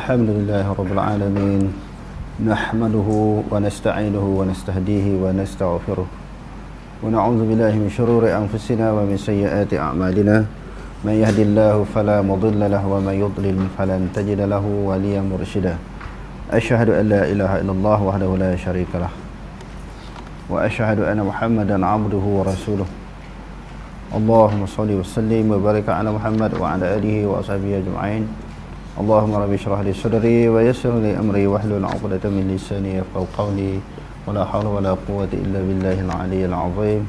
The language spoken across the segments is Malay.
الحمد لله رب العالمين نحمده ونستعينه ونستهديه ونستغفره ونعوذ بالله من شرور أنفسنا ومن سيئات أعمالنا من يهد الله فلا مضل له ومن يضلل فلن تجد له وليا مرشدا أشهد أن لا إله إلا الله وحده لا شريك له وأشهد أن محمدا عبده ورسوله اللهم صل وسلم وبارك على محمد وعلى آله وأصحابه أجمعين اللهم رب اشرح لي صدري ويسر لي أمري واحلل عقدة من لساني يفقهوا قولي ولا حول ولا قوة إلا بالله العلي العظيم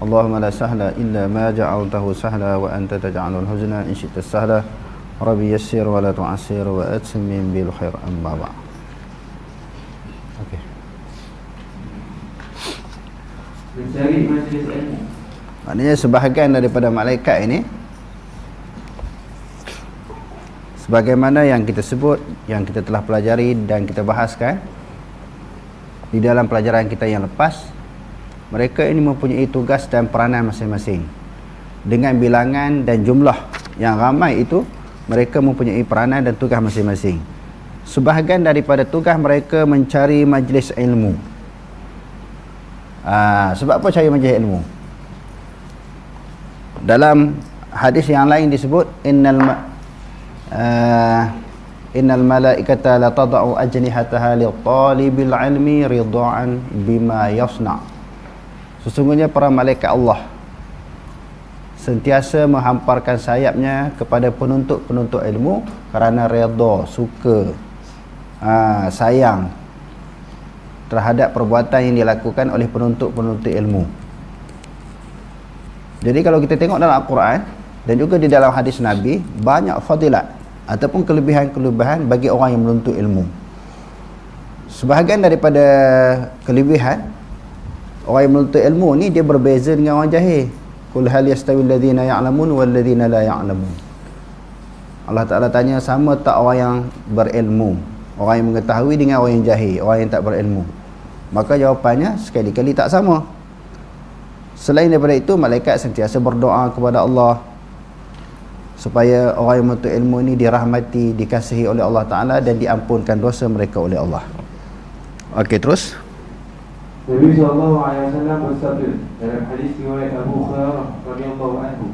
اللهم لا سهل إلا ما جعلته سهلا وأنت تجعل الحزن إن شئت سهلا ربي يسر ولا تعسر وأتمم بالخير أما بعد. Okey. Mencari majlis ilmu. Maknanya sebahagian daripada malaikat ini sebagaimana yang kita sebut, yang kita telah pelajari dan kita bahaskan di dalam pelajaran kita yang lepas, mereka ini mempunyai tugas dan peranan masing-masing. Dengan bilangan dan jumlah yang ramai itu, mereka mempunyai peranan dan tugas masing-masing. Sebahagian daripada tugas mereka mencari majlis ilmu. Sebab apa cari majlis ilmu? Dalam hadis yang lain disebut innal malaikata la tad'u ajnihataha li talibil ilmi ridhaan bima yasna. Sesungguhnya para malaikat Allah sentiasa menghamparkan sayapnya kepada penuntut-penuntut ilmu kerana redha, suka, sayang terhadap perbuatan yang dilakukan oleh penuntut-penuntut ilmu. Jadi kalau kita tengok dalam Al-Quran dan juga di dalam hadis Nabi, banyak fadilat ataupun kelebihan-kelebihan bagi orang yang menuntut ilmu. Sebahagian daripada kelebihan orang yang menuntut ilmu ni, dia berbeza dengan orang jahil. Qul hal yastawi alladhina ya'lamun wal ladzina la ya'lamun. Allah Ta'ala tanya, sama tak orang yang berilmu, orang yang mengetahui dengan orang yang jahil, orang yang tak berilmu? Maka jawapannya sekali-kali tak sama. Selain daripada itu, malaikat sentiasa berdoa kepada Allah supaya orang yang menuntut ilmu ini dirahmati, dikasihi oleh Allah Ta'ala dan diampunkan dosa mereka oleh Allah. Okey, terus. Nabi SAW bersabda dalam hadis riwayat Abu Hurairah radhiyallahu anhu,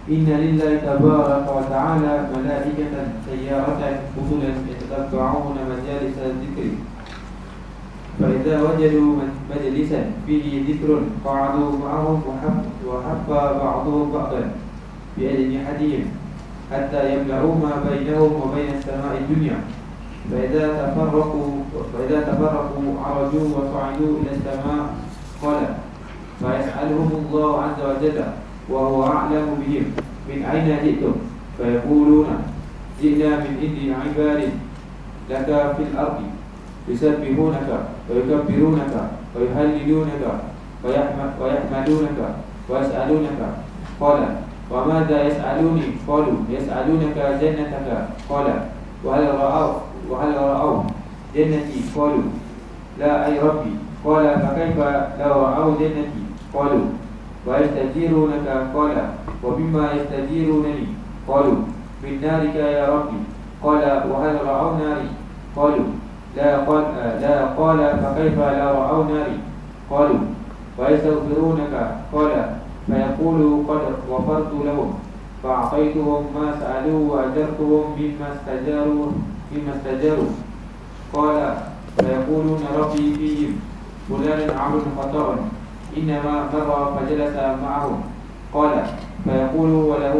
Inna lillahi tabaraka wa ta'ala malaikatan sayyaratan fudulan yatatabba'una majalis al-dhikri فإذا وجدوا مجلسا فيه ذكر قعدوا معهم وحب بعضهم بعضا بأجنحتهم حتى يملأوا ما بينهم وبين السماء الدنيا فإذا تفرقوا عرجوا وصعدوا إلى السماء قال فيسألهم الله عز وجل وهو أعلم بهم من أين جئتم فيقولون جئنا من عند عباد لك في الأرض يسبحونك ويكبرونك ويهللونك ويحمدونك ويسألونك قال وماذا يسألوني قالوا يسألونك جنتك قال وهل رأوا جنتي قالوا لا أي ربي قال فكيف لو رأوا جنتي قالوا ويستجيرونك قال وبما يستجيرونني قالوا من نارك يا ربي قال وهل رأوا ناري قالوا لا قال فكيف لا رأوا ناري قالوا ويستغفرونك قال فيقول قد غفرت لهم فأعطيتهم ما سألوا وأجرتهم مما استجاروا قال فيقولون ربي فيهم فلان عمل خطأ إنما مر فجلس معهم قال فيقول وله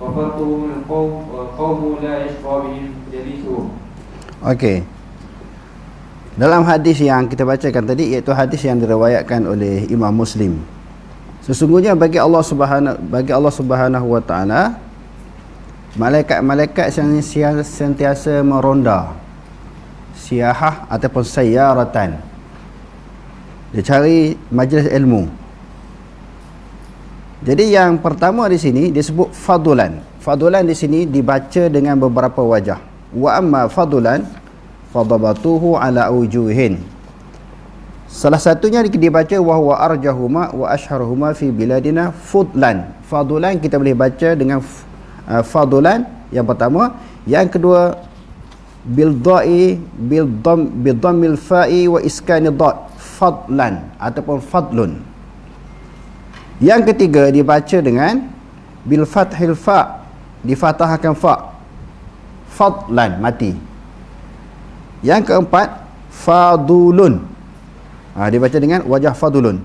غفرتهم القوم لا يشقى بهم جليسهم. Okey. Dalam hadis yang kita bacakan tadi, iaitu hadis yang diriwayatkan oleh Imam Muslim, sesungguhnya bagi Allah Subhanahu wa taala malaikat-malaikat yang sentiasa meronda, siyahah ataupun sayyaratan, dia cari majlis ilmu. Jadi yang pertama di sini disebut fadulan. Fadulan di sini dibaca dengan beberapa wajah. Wa amma fadulan fadabatuhu ala wujuhin. Salah satunya dibaca wa huwa arjahuma wa ashharuhuma fi biladina fudlan. Fadulan kita boleh baca dengan fadulan Yang pertama. Yang kedua, bil dhammil fa'i wa iskani dhad, fadlan ataupun fadlun. Yang ketiga dibaca dengan bil fathil fa', difathahkan fa', fadlan, mati. Yang keempat, fadulun, dibaca dengan wajah fadulun.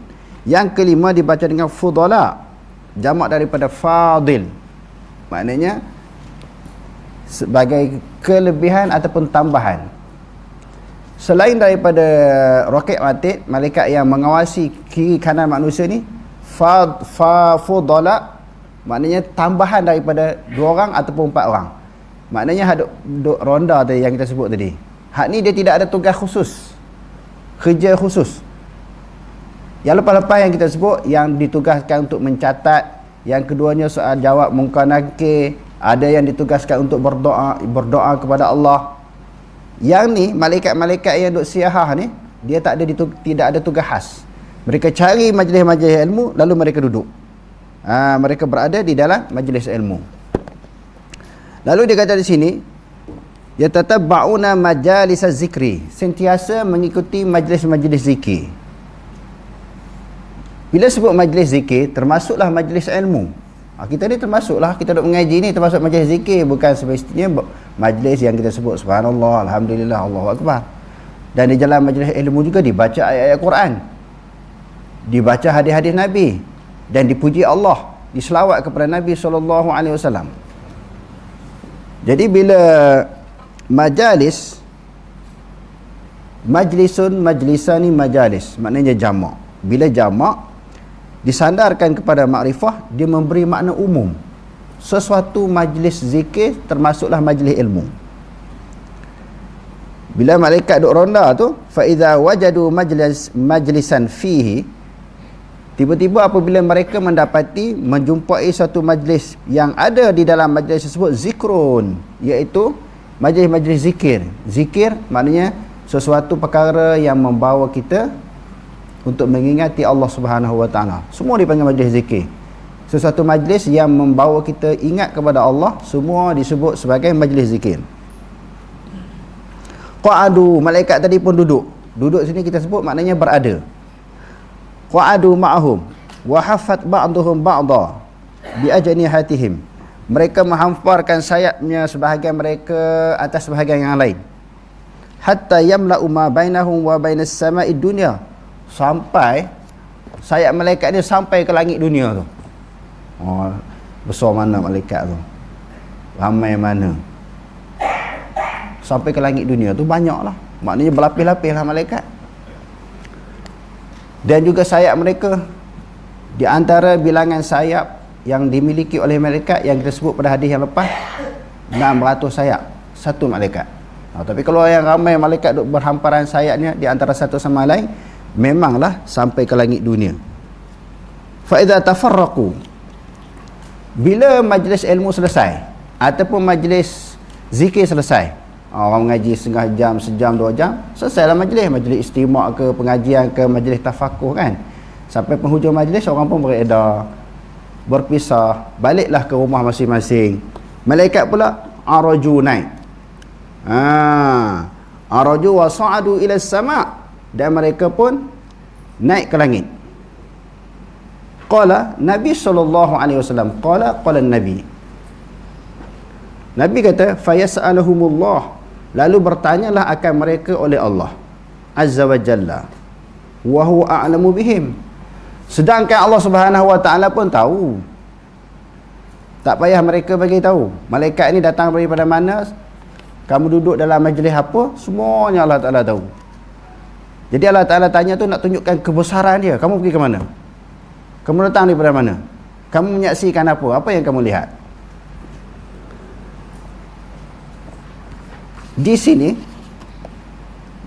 Yang kelima dibaca dengan fudala, jamak daripada fadil, maknanya sebagai kelebihan ataupun tambahan. Selain daripada roket matid, malaikat yang mengawasi kiri kanan manusia ni, fudala maknanya tambahan daripada 2 orang ataupun 4 orang. Maknanya duk ronda tadi yang kita sebut tadi. Hak ni dia tidak ada tugas khusus, kerja khusus. Yang lepas-lepas yang kita sebut, yang ditugaskan untuk mencatat, yang keduanya soal jawab munkar nakir, ada yang ditugaskan untuk berdoa kepada Allah. Yang ni malaikat-malaikat yang duk siahah ni, dia tidak ada tugas khas. Mereka cari majlis-majlis ilmu, lalu mereka duduk. Mereka berada di dalam majlis ilmu. Lalu dia kata di sini, yatatabba'una majalis zikri, sentiasa mengikuti majlis-majlis zikir. Bila sebut majlis zikir, termasuklah majlis ilmu. Kita ni termasuklah, kita duk mengaji ni termasuk majlis zikir, bukan semestinya majlis yang kita sebut subhanallah, alhamdulillah, Allahu akbar. Dan di dalam majlis ilmu juga dibaca ayat-ayat Quran, dibaca hadis-hadis Nabi, dan dipuji Allah, diselawat kepada Nabi SAW. Jadi bila majlisun, majlisani, majalis, maknanya jamak. Bila jamak disandarkan kepada makrifah, dia memberi makna umum. Sesuatu majlis zikir termasuklah majlis ilmu. Bila malaikat duk ronda tu, fa idza wajadu majlisan fihi, tiba-tiba apabila mereka menjumpai satu majlis yang ada di dalam majlis tersebut zikrun, iaitu majlis-majlis zikir. Zikir maknanya sesuatu perkara yang membawa kita untuk mengingati Allah Subhanahu wa taala. Semua dipanggil majlis zikir. Sesuatu majlis yang membawa kita ingat kepada Allah, semua disebut sebagai majlis zikir. Qa'adu, malaikat tadi pun duduk. Duduk sini kita sebut maknanya berada. Qa'adu ma'ahum wa haffat ba'duhum ba'dha bi ajnihatihim. Mereka menghamparkan sayapnya sebahagian mereka atas sebahagian yang lain. Hatta yamla'u ma bainahum wa bainas sama'i dunya. Sampai sayap malaikat dia sampai ke langit dunia tu. Besar mana malaikat tu, ramai mana, sampai ke langit dunia tu banyak lah. Maknanya berlapis-lapis lah malaikat. Dan juga sayap mereka, di antara bilangan sayap yang dimiliki oleh malaikat yang kita sebut pada hadis yang lepas, 600 sayap satu malaikat. Tapi kalau yang ramai malaikat duk berhamparan sayapnya di antara satu sama lain, memanglah sampai ke langit dunia. Fa idza tafarraqu, bila majlis ilmu selesai ataupun majlis zikir selesai, orang mengaji setengah jam, sejam, 2 jam, selesailah majlis istimak ke, pengajian ke, majlis tafakuh kan. Sampai penghujung majlis, orang pun beredar, berpisah, baliklah ke rumah masing-masing. Malaikat pula araju naik. Araju wa sa'adu ila sama', dan mereka pun naik ke langit. Qala Nabi SAW, qala Nabi kata, fayas'aluhumullah, lalu bertanyalah akan mereka oleh Allah Azza wa Jalla, wa huwa a'lamu bihim, sedangkan Allah Subhanahu wa taala pun tahu. Tak payah mereka bagi tahu malaikat ni datang daripada mana, kamu duduk dalam majlis apa, semuanya Allah Taala tahu. Jadi Allah Ta'ala tanya tu nak tunjukkan kebesaran dia. Kamu pergi ke mana? Kamu datang daripada mana? Kamu menyaksikan apa? Apa yang kamu lihat? Di sini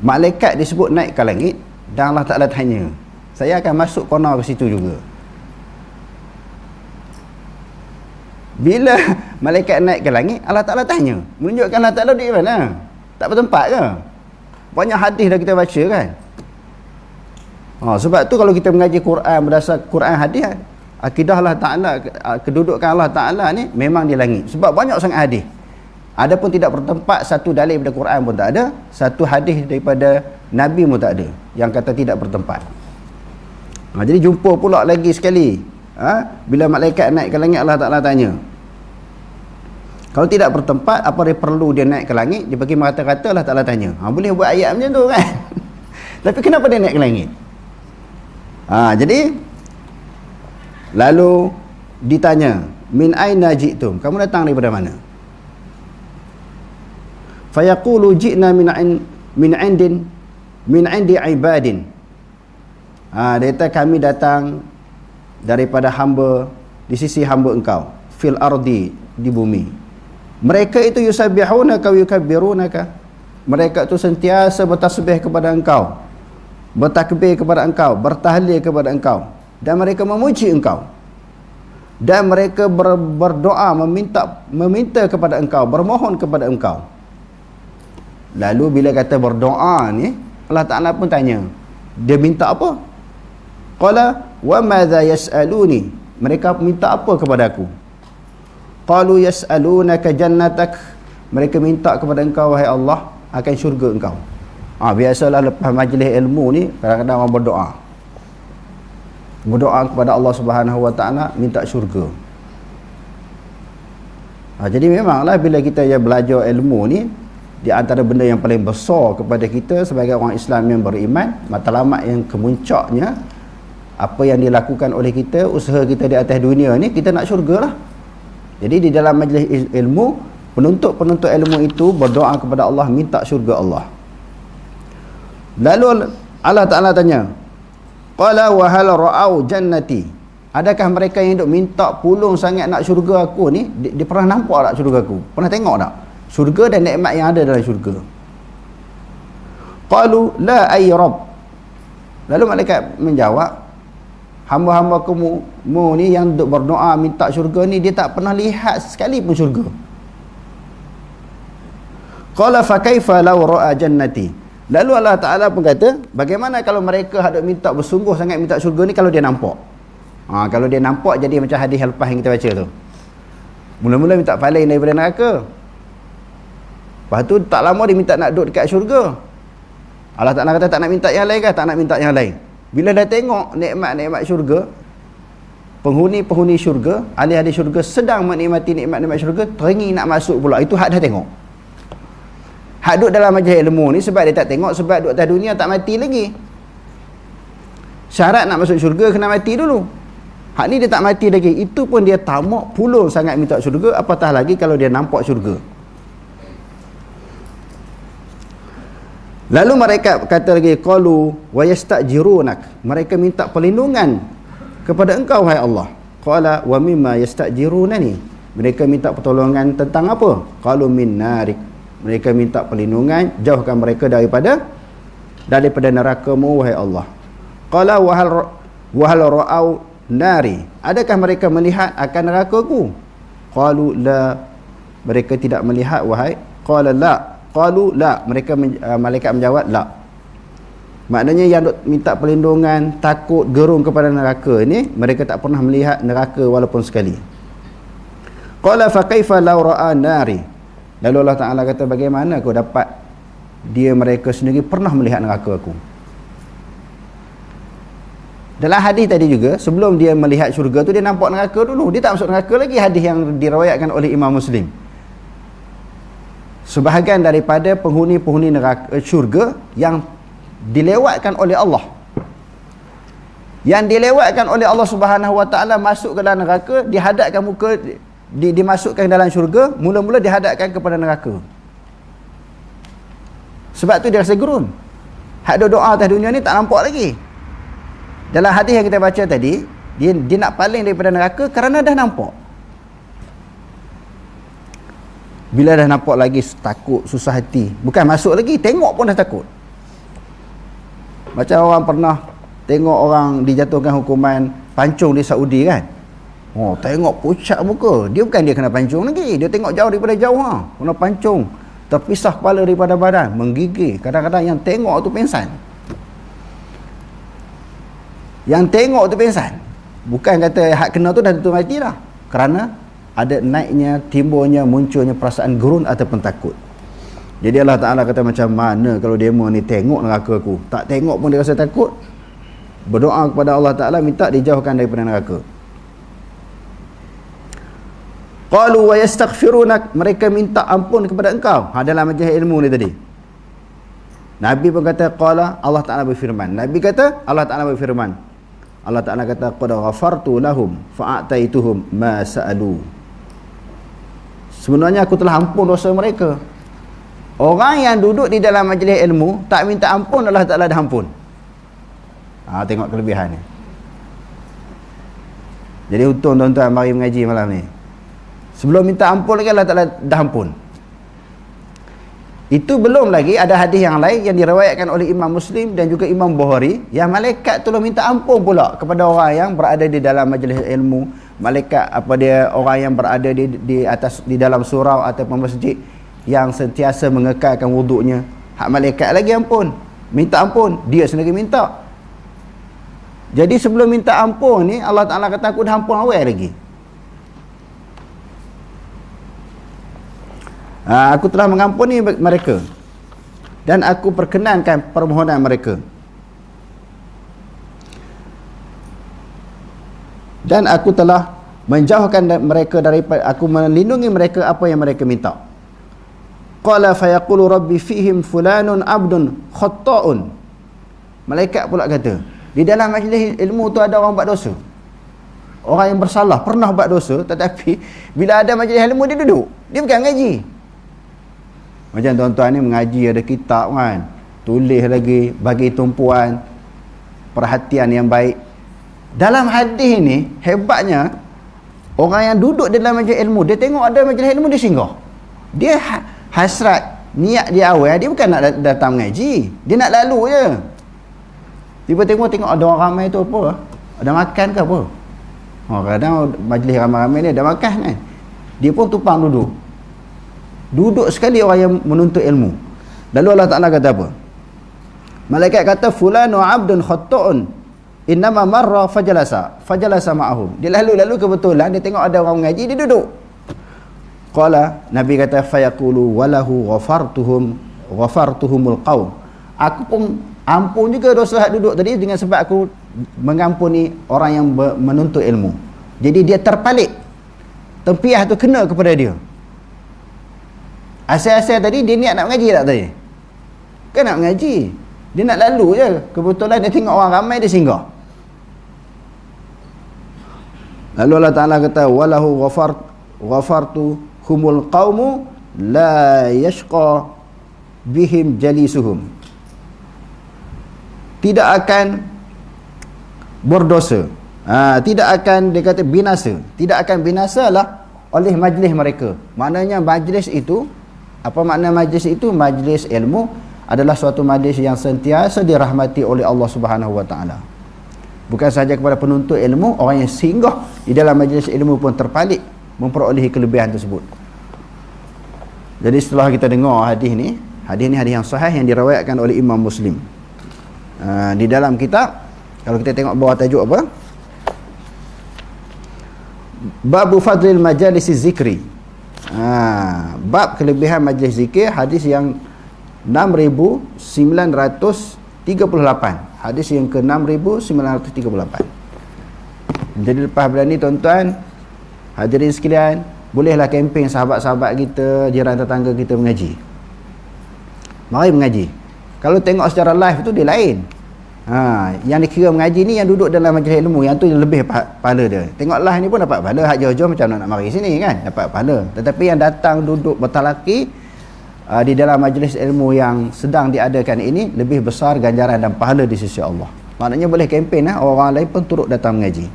malaikat disebut naik ke langit, dan Allah Ta'ala tanya. Saya akan masuk kona ke situ juga. Bila malaikat naik ke langit, Allah Ta'ala tanya, menunjukkan Allah Ta'ala di mana? Tak bertempat ke? Banyak hadis dah kita baca kan. Sebab tu kalau kita mengaji Quran berdasar Quran hadis, akidah Allah Ta'ala, kedudukan Allah Ta'ala ni memang di langit. Sebab banyak sangat hadis. Adapun tidak bertempat, satu dalil daripada Quran pun tak ada, satu hadis daripada Nabi pun tak ada yang kata tidak bertempat. Jadi jumpa pula lagi sekali, bila malaikat naik ke langit, Allah Ta'ala tanya, kalau tidak bertempat, apa dia perlu dia naik ke langit? Dia bagi merata-rata, Allah Ta'ala tanya. Boleh buat ayat macam tu kan? Tapi kenapa dia naik ke langit? Jadi lalu ditanya, min aina ji'tum? Kamu datang daripada mana? Fayaqulu ji'na min indi ibadin. Dia kata kami datang daripada hamba, di sisi hamba engkau, fil ardi, di bumi. Mereka itu yusabbihunaka wa yukabbirunaka. Mereka itu sentiasa bertasbih kepada engkau, bertakbir kepada engkau, bertahlil kepada engkau, dan mereka memuji engkau, dan mereka berdoa, meminta kepada engkau, bermohon kepada engkau. Lalu bila kata berdoa ni, Allah Ta'ala pun tanya, dia minta apa? Qala wa madza yas'aluni? Mereka minta apa kepada aku? Qalu yas'alunaka jannatak. Mereka minta kepada engkau, wahai Allah, akan syurga engkau. Biasalah lepas majlis ilmu ni, kadang-kadang orang berdoa kepada Allah Subhanahu Wa Ta'ala, minta syurga. Jadi memanglah bila kita belajar ilmu ni, di antara benda yang paling besar kepada kita sebagai orang Islam yang beriman, matlamat yang kemuncaknya, apa yang dilakukan oleh kita, usaha kita di atas dunia ni, kita nak syurga lah. Jadi di dalam majlis ilmu, penuntut ilmu itu berdoa kepada Allah, minta syurga Allah. Lalu Allah Ta'ala tanya, qala wa hal ra'au jannati? Adakah mereka yang duk minta pulung sangat nak syurga aku ni, dia pernah nampak tak syurga aku? Pernah tengok tak syurga dan nikmat yang ada dalam syurga? Qalu la ay rabb. Lalu malaikat menjawab, hamba-hamba kamu ni yang duk berdoa minta syurga ni, dia tak pernah lihat sekali pun syurga. Qala fa kaifa law ra'a jannati? Lalu Allah Ta'ala pun kata, bagaimana kalau mereka hendak minta bersungguh sangat minta syurga ni kalau dia nampak? Kalau dia nampak, jadi macam hadis lepas yang kita baca tu, mula-mula minta paling daripada neraka, lepas tu tak lama dia minta nak duduk dekat syurga. Allah Ta'ala kata tak nak minta yang lain ke? Tak nak minta yang lain. Bila dah tengok nikmat-nikmat syurga, penghuni-penghuni syurga, ahli-ahli syurga sedang menikmati nikmat-nikmat syurga, teringin nak masuk pula. Itu hak dah tengok. Hak duduk dalam majlis ilmu ni sebab dia tak tengok, sebab duduk atas dunia tak mati lagi. Syarat nak masuk syurga kena mati dulu. Hak ni dia tak mati lagi, itu pun dia tamak pulung sangat minta syurga, apatah lagi kalau dia nampak syurga. Lalu mereka kata lagi, qalu wa yastajirunak. Mereka minta perlindungan kepada engkau, wahai Allah. Qala wa mimma yastajirunani? Mereka minta pertolongan tentang apa? Qalu min narik. Mereka minta perlindungan, jauhkan mereka daripada neraka-Mu, wahai Allah. Qala wa hal ra'au nari? Adakah mereka melihat akan neraka-Ku? Qalu la. Mereka tidak melihat, wahai. Qala la. Qalu la. Malaikat menjawab la. Maknanya yang minta perlindungan, takut, gerung kepada neraka ni, mereka tak pernah melihat neraka walaupun sekali. Qala fa kaifa law ra'a nari? Lalu Allah Ta'ala kata, bagaimana kau dapat mereka sendiri pernah melihat neraka aku? Dalam hadis tadi juga, sebelum dia melihat syurga tu, dia nampak neraka dulu. Dia tak masuk neraka lagi. Hadis yang diriwayatkan oleh Imam Muslim. Sebahagian daripada penghuni-penghuni neraka syurga yang dilewatkan oleh Allah, yang dilewatkan oleh Allah Subhanahu Wa Ta'ala, masuk ke dalam neraka, dihadapkan muka, dimasukkan dalam syurga, mula-mula dihadapkan kepada neraka. Sebab tu dia rasa gerun. Hak doa atas dunia ni tak nampak lagi. Dalam hadis yang kita baca tadi, dia nak paling daripada neraka kerana dah nampak. Bila dah nampak lagi, takut, susah hati. Bukan masuk lagi, tengok pun dah takut. Macam orang pernah tengok orang dijatuhkan hukuman pancung di Saudi kan. Tengok pucat muka. Dia bukan dia kena pancung lagi, dia tengok jauh daripada jauh, kena pancung, terpisah kepala daripada badan, menggigil. Kadang-kadang yang tengok tu pengsan. Yang tengok tu pengsan. Bukan kata hak kena tu dah tentu mati dah, kerana ada naiknya, timbulnya, munculnya perasaan gerun ataupun takut. Jadi Allah Ta'ala kata, macam mana kalau demo ni tengok neraka aku, tak tengok pun dia rasa takut. Berdoa kepada Allah Ta'ala, minta dijauhkan daripada neraka. Qalu wa yastaghfirunak, mereka minta ampun kepada engkau. Dalam majlis ilmu ni tadi, Nabi pun kata qala, Allah Ta'ala berfirman. Nabi kata, Allah Ta'ala berfirman. Allah Ta'ala kata, qad ghafartu lahum fa'ataituhum ma sa'alu. Sebenarnya aku telah ampun dosa mereka. Orang yang duduk di dalam majlis ilmu tak minta ampun, Allah Ta'ala dah ampun. Tengok kelebihan ni. Jadi untung tuan-tuan mari mengaji malam ni. Sebelum minta ampun lagi Allah Ta'ala dah ampun. Itu belum lagi ada hadis yang lain yang diriwayatkan oleh Imam Muslim dan juga Imam Bukhari, yang malaikat tolong minta ampun pula kepada orang yang berada di dalam majlis ilmu. Malaikat orang yang berada di atas, di dalam surau ataupun masjid, yang sentiasa mengekalkan wuduknya. Hak malaikat lagi ampun, minta ampun, dia sendiri minta. Jadi sebelum minta ampun ni, Allah Ta'ala kata aku dah ampun awal lagi. Aku telah mengampuni mereka dan aku perkenankan permohonan mereka, dan aku telah menjauhkan mereka daripada, aku melindungi mereka apa yang mereka minta. Qala fayaqulu rabbi fihim fulanun abdun khatta'un. Malaikat pula kata, di dalam majlis ilmu tu ada orang buat dosa, orang yang bersalah, pernah buat dosa, tetapi bila ada majlis ilmu dia duduk, dia bukan mengaji. Macam tuan-tuan ni mengaji, ada kitab kan, tulis lagi, bagi tumpuan, perhatian yang baik. Dalam hadis ni hebatnya, orang yang duduk dalam majlis ilmu, dia tengok ada majlis ilmu, dia singgah. Dia hasrat, niat dia awal, dia bukan nak datang mengaji, dia nak lalu je. Tiba-tiba tengok ada orang ramai tu apa, ada makan ke apa. Kadang majlis ramai-ramai ni ada makan kan, dia pun tupang duduk sekali orang yang menuntut ilmu. Lalu Allah Ta'ala kata apa? Malaikat kata fulanu abdun khatta'un innama marra fajalasa ma'ahum. Dia lalu kebetulan dia tengok ada orang mengaji, dia duduk. Qala, Nabi kata fayaqulu walahu ghafartuhumul qaum. Aku pun ampun juga dosa hak duduk tadi dengan sebab aku mengampuni orang yang menuntut ilmu. Jadi dia terpalit, tempiah tu kena kepada dia. Asal-asal tadi dia niat nak mengaji tak tadi? Kan nak mengaji, dia nak lalu je, kebetulan dia tengok orang ramai, dia singgah. Lalu Allah Ta'ala kata walahu ghafartu humul qaumu la yashqa bihim jalisuhum. Tidak akan berdosa, tidak akan, dia kata binasa, tidak akan binasalah oleh majlis mereka. Maknanya majlis itu, apa makna majlis itu? Majlis ilmu adalah suatu majlis yang sentiasa dirahmati oleh Allah Subhanahu Wa Taala. Bukan sahaja kepada penuntut ilmu, orang yang singgah di dalam majlis ilmu pun terpalit memperolehi kelebihan tersebut. Jadi setelah kita dengar hadis ni hadis yang sahih yang diriwayatkan oleh Imam Muslim. Di dalam kitab, kalau kita tengok bawah tajuk apa? Babu fadlil majalisi zikri. Bab kelebihan majlis zikir, hadis yang 6938. Hadis yang ke 6938. Jadi lepas bulan ni tuan-tuan, hadirin sekalian, bolehlah kempen sahabat-sahabat kita, jiran tetangga kita mengaji. Mari mengaji. Kalau tengok secara live tu dia lain. Yang dikira mengaji ni yang duduk dalam majlis ilmu, yang tu lebih pahala dia. Tengok live ni pun dapat pahala, hak jauh-jauh macam nak mari sini kan, dapat pahala. Tetapi yang datang duduk bertalaki di dalam majlis ilmu yang sedang diadakan ini, lebih besar ganjaran dan pahala di sisi Allah. Maknanya boleh kempen orang lain pun turut datang mengaji.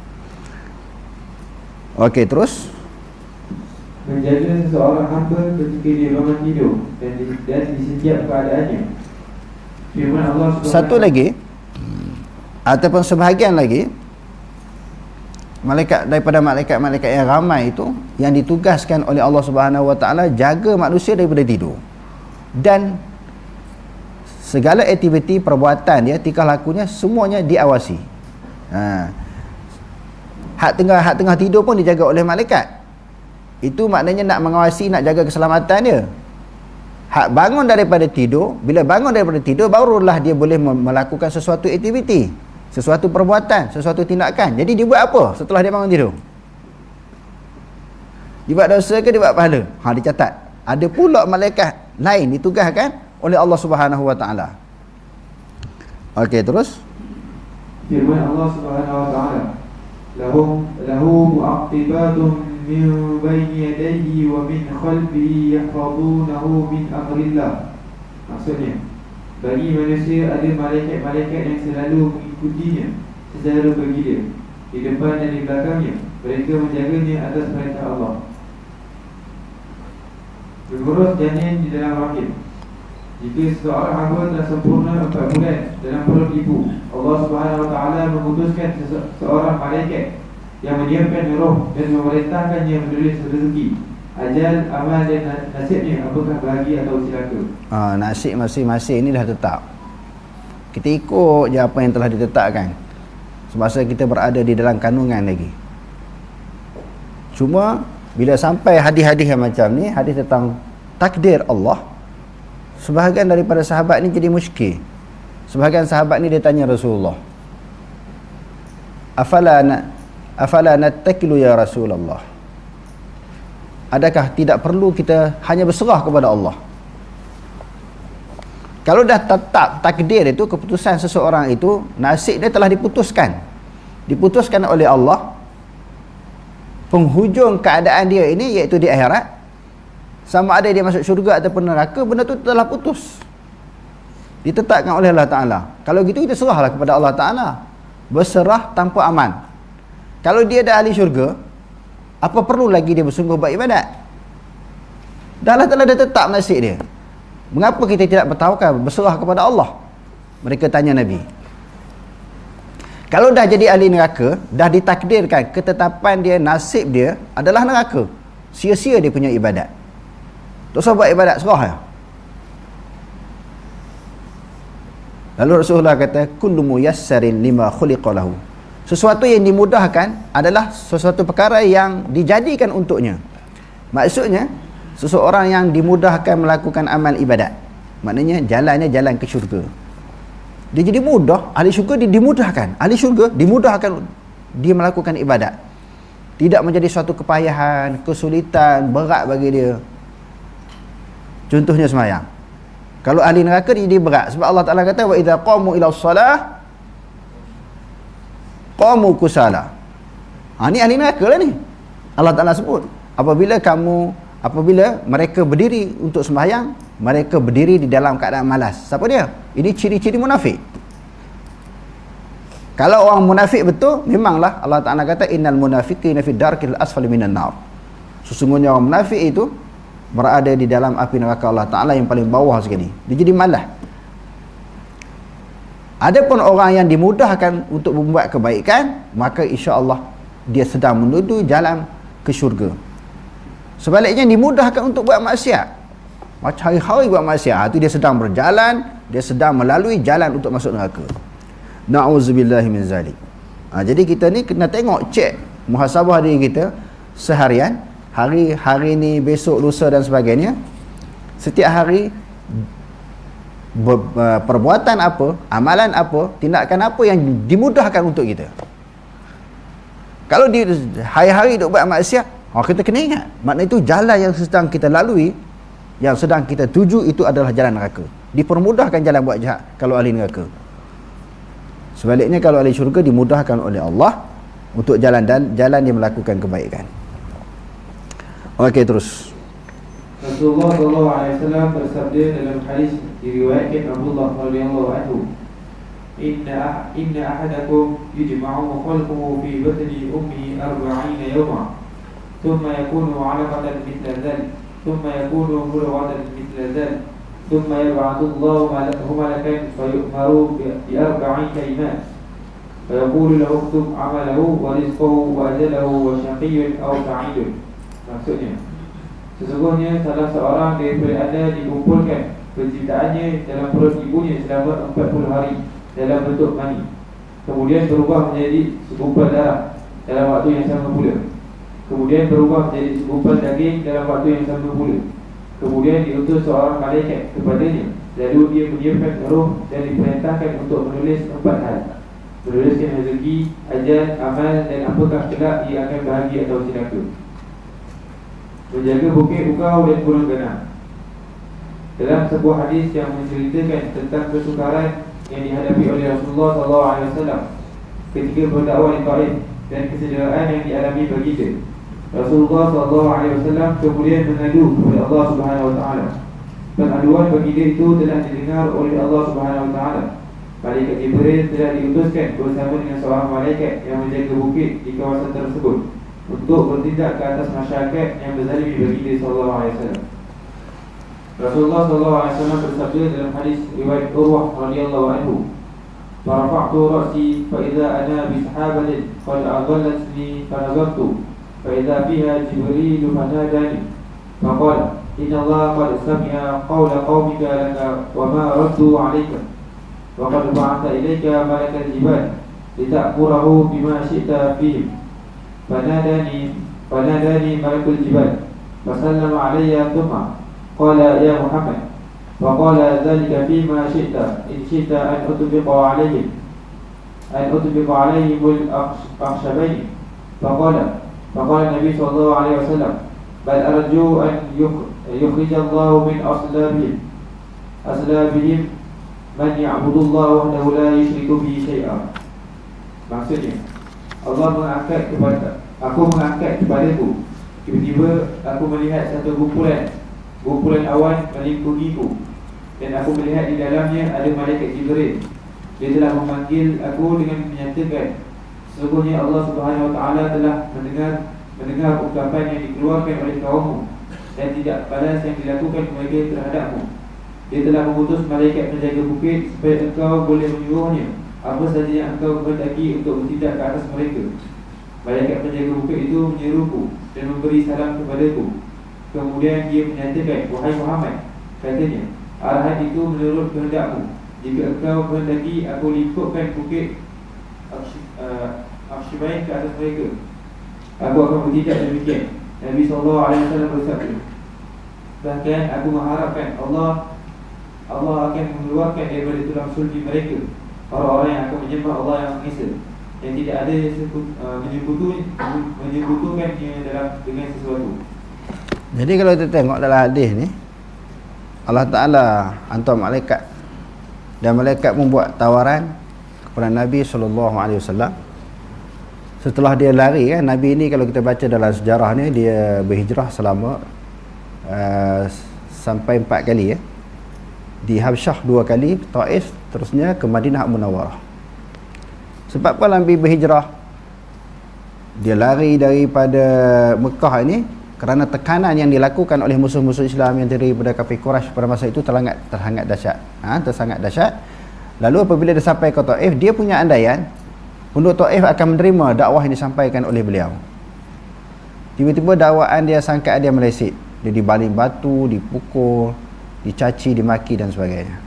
Okey, terus menjaga seseorang hamba ketika dia bangun tidur dan di setiap keadaannya. Firman Allah Subhanahu. Satu lagi, ataupun sebahagian lagi, malaikat daripada malaikat-malaikat yang ramai itu yang ditugaskan oleh Allah Subhanahu Wa Taala jaga manusia daripada tidur, dan segala aktiviti perbuatan dia, tingkah lakunya semuanya diawasi. Hak tengah tidur pun dijaga oleh malaikat. Itu maknanya nak mengawasi, nak jaga keselamatan dia. Hak bangun daripada tidur, bila bangun daripada tidur barulah dia boleh melakukan sesuatu aktiviti, sesuatu perbuatan, sesuatu tindakan. Jadi dia buat apa setelah dia bangun tidur? Dia buat dosa ke dia buat pahala? Dicatat. Ada pula malaikat lain ditugaskan oleh Allah Subhanahu Wa Taala. Okey, terus firman Allah Subhanahu Wa Taala, lahu mu'aqibatun min baini yadayhi wa min khalfihi yahfazunahu min amrillah. Maksudnya, bagi manusia ada malaikat-malaikat yang selalu mengikutinya secara bergiliran di depan dan di belakangnya. Mereka menjaganya atas perintah Allah. Mengurus janin di dalam rahim. Jika seseorang hamba telah sempurna 4 bulan dalam perut ibu, Allah Subhanahu Wa Taala mengutuskan seorang malaikat yang menyiapkan roh dan memerintahkannya menulis rezeki, ajal, amal dan nasibnya, apakah bahagia atau celaka. Nasib masing-masing ni dah tetap. Kita ikut je apa yang telah ditetapkan semasa kita berada di dalam kandungan lagi. Cuma bila sampai hadis-hadis yang macam ni, hadis tentang takdir Allah, sebahagian daripada sahabat ni jadi muskil. Sebahagian sahabat ni dia tanya Rasulullah, Afala nattakilu ya Rasulullah, adakah tidak perlu kita hanya berserah kepada Allah? Kalau dah tetap takdir itu, keputusan seseorang itu, nasib dia telah diputuskan oleh Allah, penghujung keadaan dia ini iaitu di akhirat, sama ada dia masuk syurga ataupun neraka, benda tu telah putus, ditetapkan oleh Allah Ta'ala. Kalau gitu kita serahlah kepada Allah Ta'ala, berserah tanpa aman. Kalau dia dah ahli syurga, apa perlu lagi dia bersungguh buat ibadat? Dah tetap nasib dia. Mengapa kita tidak bertawakal, berserah kepada Allah? Mereka tanya Nabi. Kalau dah jadi ahli neraka, dah ditakdirkan ketetapan dia, nasib dia adalah neraka, sia-sia dia punya ibadat. Tak usah buat ibadat, serah ya. Lalu Rasulullah kata, kullu muyassarin lima khuliqa lahu. Sesuatu yang dimudahkan adalah sesuatu perkara yang dijadikan untuknya. Maksudnya, seseorang yang dimudahkan melakukan amal ibadat, maknanya jalannya jalan ke syurga, dia jadi mudah. Ahli syurga dia dimudahkan. Ahli syurga dimudahkan dia melakukan ibadat. Tidak menjadi suatu kepayahan, kesulitan, berat bagi dia. Contohnya sembahyang. Kalau ahli neraka dia jadi berat. Sebab Allah Ta'ala kata, wa idza qamu ila shalah qamu kusala. Ni ahli neraka lah ni. Allah Ta'ala sebut, apabila mereka berdiri untuk sembahyang, mereka berdiri di dalam keadaan malas. Siapa dia? Ini ciri-ciri munafik. Kalau orang munafik betul, memanglah Allah Ta'ala kata, innal munafiqina fi darkil asfali minan nar. Sesungguhnya orang munafik itu berada di dalam api neraka Allah Ta'ala yang paling bawah sekali. Dia jadi malas. Adapun orang yang dimudahkan untuk membuat kebaikan, maka insya-Allah dia sedang menuju jalan ke syurga. Sebaliknya dimudahkan untuk buat maksiat, macam hari-hari buat maksiat, itu dia sedang berjalan, dia sedang melalui jalan untuk masuk neraka. Na'udzubillahi min zalik. Jadi kita ni kena tengok, cek muhasabah diri kita seharian, hari ni, besok, lusa dan sebagainya. Setiap hari perbuatan apa, amalan apa, tindakan apa yang dimudahkan untuk kita. Kalau di hari-hari duk buat maksiat, kita kena ingat, makna itu jalan yang sedang kita lalui, yang sedang kita tuju, itu adalah jalan neraka. Dipermudahkan jalan buat jahat kalau ahli neraka. Sebaliknya kalau ahli syurga dimudahkan oleh Allah untuk jalan dia melakukan kebaikan. Okey, terus Rasulullah SAW bersabda dalam hadis diriwayatkan Abdullah radhiyallahu anhu, Inna ahadakum yujma'u khalquhu fi batni ummihi 40 yawma, thumma yakunu 'alaqatan mithla dhalik, thumma yakunu mudghatan mithla dhalik, thumma yab'athu Allahu malakan fayu'maru bi 40 kalimat, fayaqulu lahu uktub 'amalahu wa rizqahu wa ajalahu wa shaqiyyun aw sa'idun. Maksudnya, sesungguhnya salah seorang daripada anda dikumpulkan penciptaannya dalam perut ibunya selama 40 hari dalam bentuk mani, kemudian berubah menjadi segumpal darah dalam waktu yang sama pula. kemudian berubah menjadi segumpal daging dalam waktu yang sama pula. Kemudian diutus seorang malaikat kepadanya, lalu dia menyiapkan roh dan diperintahkan untuk menulis 4 hal: menuliskan rezeki, ajal, amal, dan apakah kelak ia akan bahagia atau celaka. Menjaga bukit ukau dan burung ganam. Dalam sebuah hadis yang menceritakan tentang kesukaran yang dihadapi oleh Rasulullah SAW ketika berdakwah di Taif dan kesederaan yang dialami baginda, Rasulullah SAW kemudian mengadu kepada Allah Subhanahu Wa Taala. Pengaduan baginda itu telah didengar oleh Allah Subhanahu Wa Taala. Malaikat Jibril telah diutuskan bersama dengan seorang malaikat yang menjaga bukit di kawasan tersebut untuk bertindak ke atas masyarakat yang berzalimi baginda SAW. Rasulullah SAW bersabda dalam hadis riwayat Urwah radhiyallahu anhu, "Farafa'tu ra'si fa idza ana bi sahabatin qad adallatni fa nazartu fa idza fiha Jibril fanadani faqala inna Allah qad sami'a qawla qaumika laka wa ma raddu 'alayka wa qad ba'atha ilayka malakal jibal lita'murahu bima syi'ta fihim fanadani malakul jibal fasallama 'alayya thumma qala ya Muhammad faqala dhalika fima syi'ta in syi'ta an utbiqa 'alayhim al-akhshabaini faqala Nabi sallallahu alaihi wasallam bal arju an yukhrijallahu min aslabihim man ya'budullaha wahdahu la yusyriku bihi syai'a. Maksudnya, Allah mengangkat kepadaku. Tiba-tiba aku melihat satu gumpulan awan melingkupiku, dan aku melihat di dalamnya ada malaikat Jibril. Dia telah memanggil aku dengan menyatakan, sesungguhnya Allah Subhanahu Wa Taala telah mendengar ungkapan yang dikeluarkan oleh kaummu dan tidak balas yang dilakukan mereka terhadapmu. Dia telah mengutus malaikat menjaga bukit supaya engkau boleh menyuruhnya apa sahaja yang engkau kehendaki untuk bertindak ke atas mereka. Malaikat penjaga bukit itu menyeruku dan memberi salam kepadaku. Kemudian dia menyatakan, wahai Muhammad, katanya, arahan itu menurut kehendakmu. Jika engkau kehendaki, aku lingkupkan bukit Akshibain ke atas mereka, aku akan bertindak demikian. Nabi SAW bersabda, bahkan aku mengharapkan Allah akan mengeluarkan daripada tulang sulbi mereka orang-orang yang akan menyembah Allah yang Esa, yang tidak ada menyekutukannya dengan sesuatu. Jadi kalau kita tengok dalam hadis ni, Allah Ta'ala hantar malaikat, dan malaikat membuat tawaran kepada Nabi SAW. Setelah dia lari kan, Nabi ni kalau kita baca dalam sejarah ni, dia berhijrah selama sampai 4 kali ya. Di Habsyah 2 kali, Taif, terusnya ke Madinah Munawwarah. Sebab apa Nabi berhijrah? Dia lari daripada Mekah ini kerana tekanan yang dilakukan oleh musuh-musuh Islam yang terdiri daripada kafir Quraisy pada masa itu tersangat dahsyat. Lalu apabila dia sampai ke Taif, dia punya andaian penduduk Taif akan menerima dakwah yang disampaikan oleh beliau. Tiba-tiba dakwaan dia sangkaan dia meleset. Dia dibaling batu, dipukul, dicaci, dimaki dan sebagainya.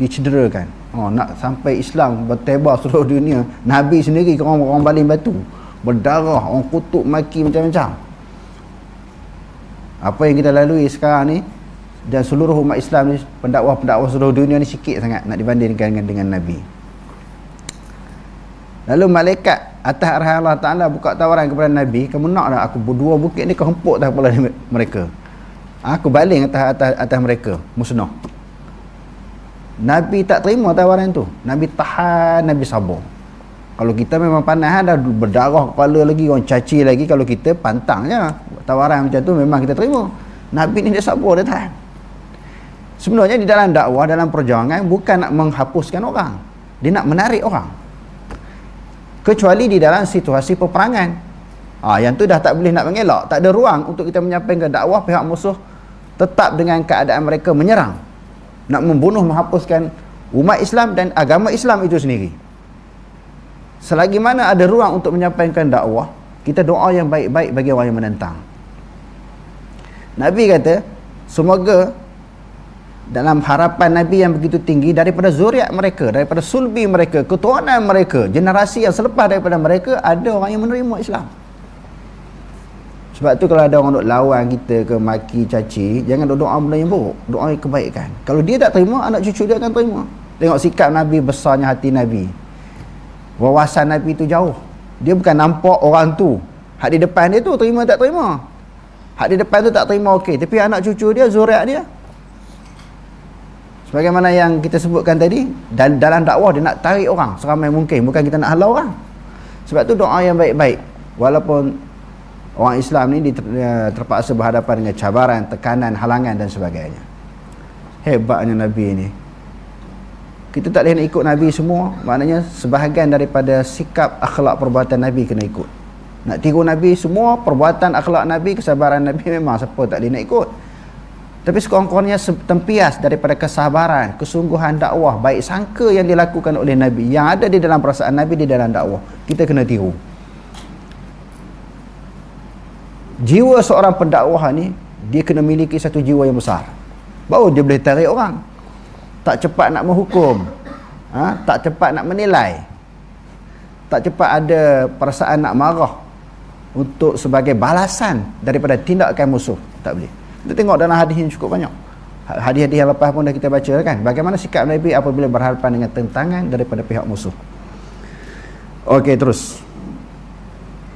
Dicederakan. Nak sampai Islam bertebar seluruh dunia, Nabi sendiri orang baling batu, berdarah, orang kutuk, maki macam-macam. Apa yang kita lalui sekarang ni, dan seluruh umat Islam ni, pendakwah-pendakwah seluruh dunia ni sikit sangat nak dibandingkan dengan Nabi. Lalu malaikat atas arahan Allah Ta'ala buka tawaran kepada Nabi, kamu nak tak aku berdua bukit ni kau hempuk atas kepala mereka, aku baling atas mereka, musnah. Nabi tak terima tawaran tu. Nabi tahan, Nabi sabar. Kalau kita memang panas, dah berdarah kepala lagi, orang caci lagi, kalau kita pantang je tawaran macam tu, memang kita terima. Nabi ni dia sabar, dia tahan. Sebenarnya di dalam dakwah, dalam perjuangan, bukan nak menghapuskan orang, dia nak menarik orang. Kecuali di dalam situasi peperangan, yang tu dah tak boleh nak mengelak. Tak ada ruang untuk kita menyampaikan dakwah, pihak musuh tetap dengan keadaan mereka menyerang, nak membunuh, menghapuskan umat Islam dan agama Islam itu sendiri. Selagi mana ada ruang untuk menyampaikan dakwah, kita doa yang baik-baik bagi orang yang menentang. Nabi kata, semoga dalam harapan Nabi yang begitu tinggi, daripada zuriat mereka, daripada sulbi mereka, keturunan mereka, generasi yang selepas daripada mereka, ada orang yang menerima Islam. Sebab tu kalau ada orang duk lawan kita ke maki caci, jangan duk doa benda yang buruk, doa yang kebaikan. Kalau dia tak terima, anak cucu dia akan terima. Tengok sikap Nabi, besarnya hati Nabi, wawasan Nabi tu jauh. Dia bukan nampak orang tu, hak di depan dia tu terima tak terima, hak di depan tu tak terima okey, tapi anak cucu dia, zuriat dia, sebagaimana yang kita sebutkan tadi, dan dalam dakwah dia nak tarik orang seramai mungkin, bukan kita nak halau orang. Sebab tu doa yang baik-baik, walaupun orang Islam ni terpaksa berhadapan dengan cabaran, tekanan, halangan dan sebagainya. Hebatnya Nabi ni. Kita tak boleh nak ikut Nabi semua, maknanya sebahagian daripada sikap akhlak perbuatan Nabi kena ikut. Nak tiru Nabi semua, perbuatan akhlak Nabi, kesabaran Nabi, memang siapa tak boleh nak ikut. Tapi sekurang-kurangnya tempias daripada kesabaran, kesungguhan dakwah, baik sangka yang dilakukan oleh Nabi, yang ada di dalam perasaan Nabi di dalam dakwah, kita kena tiru. Jiwa seorang pendakwah ni, dia kena miliki satu jiwa yang besar, baru dia boleh tarik orang. Tak cepat nak menghukum, tak cepat nak menilai, tak cepat ada perasaan nak marah untuk sebagai balasan daripada tindakan musuh. Tak boleh. Kita tengok dalam hadis yang cukup banyak, hadis-hadis yang lepas pun dah kita baca kan, bagaimana sikap Nabi apabila berhadapan dengan tentangan daripada pihak musuh. Okey, terus.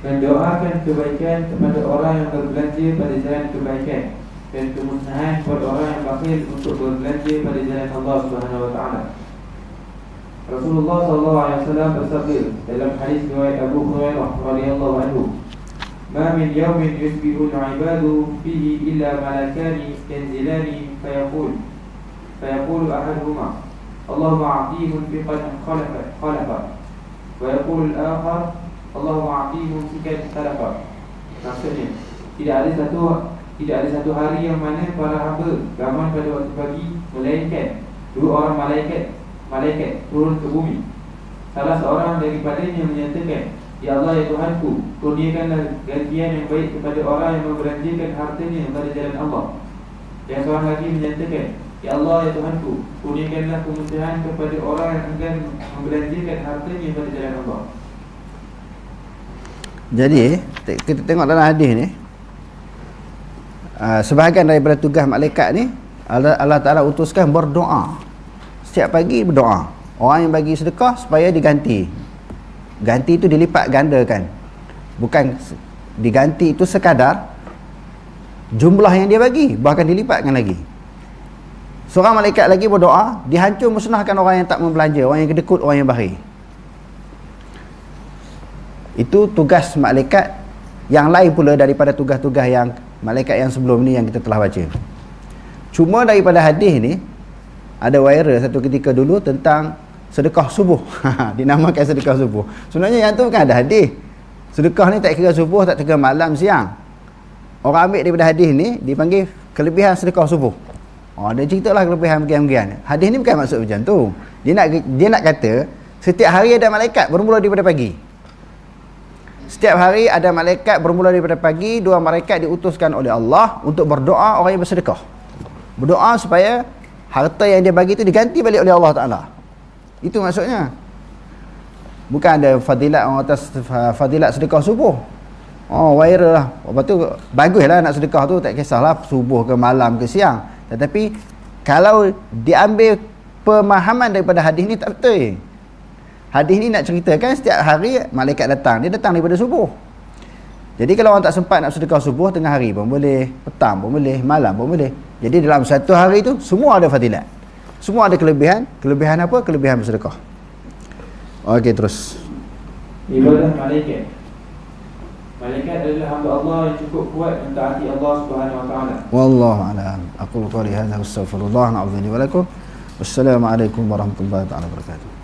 Mendoakan kebaikan kepada orang yang berbelanja pada jalan kebaikan, dan kemusnahan kepada orang yang bakhil untuk berbelanja pada jalan Allah Subhanahu wa taala. Rasulullah sallallahu alaihi wasallam bersabda dalam hadis riwayat Abu Hurairah radhiyallahu anhu, "Ma min yawmin yusbihu al-'ibadu fihi illa malakani yanzilani fayaqulu ahaduhuma Allahumma 'atihim fiqhan khalafa wa yaqulu al-akhar Allahumma 'atihim fiqhan khalafa." Maksudnya, tidak ada satu hari yang mana para hamba bangun pada waktu pagi, melainkan dua orang malaikat turun ke bumi. Salah seorang daripadanya menyatakan, "Ya Allah, ya Tuhanku, kurniakanlah gantian yang baik kepada orang yang membelanjakan hartanya pada jalan Allah." Yang seorang lagi menyatakan, "Ya Allah, ya Tuhanku, kurniakanlah kemudahan kepada orang yang enggan membelanjakan hartanya pada jalan Allah." Jadi kita tengok dalam hadis ni, sebahagian daripada tugas malaikat ni, Allah Ta'ala utuskan berdoa. Setiap pagi berdoa. Orang yang bagi sedekah supaya diganti. Ganti itu dilipat gandakan. Bukan diganti itu sekadar jumlah yang dia bagi, bahkan dilipatkan lagi. Seorang malaikat lagi berdoa, dihancur musnahkan orang yang tak membelanja, orang yang kedekut, orang yang bakhil. Itu tugas malaikat yang lain pula daripada tugas-tugas yang malaikat yang sebelum ni yang kita telah baca. Cuma daripada hadis ni ada viral satu ketika dulu tentang sedekah subuh. Dinamakan sedekah subuh. Sebenarnya yang tu bukan ada hadis. Sedekah ni tak kira subuh, tak kira malam, siang. Orang ambil daripada hadis ni dipanggil kelebihan sedekah subuh. Dia ceritalah kelebihan bagian-bagian. Hadis ni bukan maksud macam tu. Dia nak kata setiap hari ada malaikat bermula daripada pagi. Setiap hari ada malaikat bermula daripada pagi. Dua malaikat diutuskan oleh Allah untuk berdoa orang yang bersedekah. Berdoa supaya harta yang dia bagi itu diganti balik oleh Allah Ta'ala. Itu maksudnya. Bukan ada fadilat orang atas fadilat sedekah subuh. Viral lah. Lepas tu baguslah nak sedekah tu, tak kisahlah subuh ke malam ke siang. Tetapi kalau diambil pemahaman daripada hadis ni, tak betul. Hadis ni nak ceritakan setiap hari malaikat datang. Dia datang daripada subuh. Jadi kalau orang tak sempat nak sedekah subuh, tengah hari pun boleh, petang pun boleh, malam pun boleh. Jadi dalam satu hari tu semua ada fadilat. Semua ada kelebihan. Kelebihan apa? Kelebihan bersedekah. Okey, terus. Ibadah malaikat. Malaikat adalah hamba Allah yang cukup kuat mentaati Allah Subhanahu wa taala. Wallahu a'lam. Aqulu qawli hadza wa astaghfirullah wa a'udzu billahi wa lakum. Wassalamualaikum warahmatullahi wabarakatuh.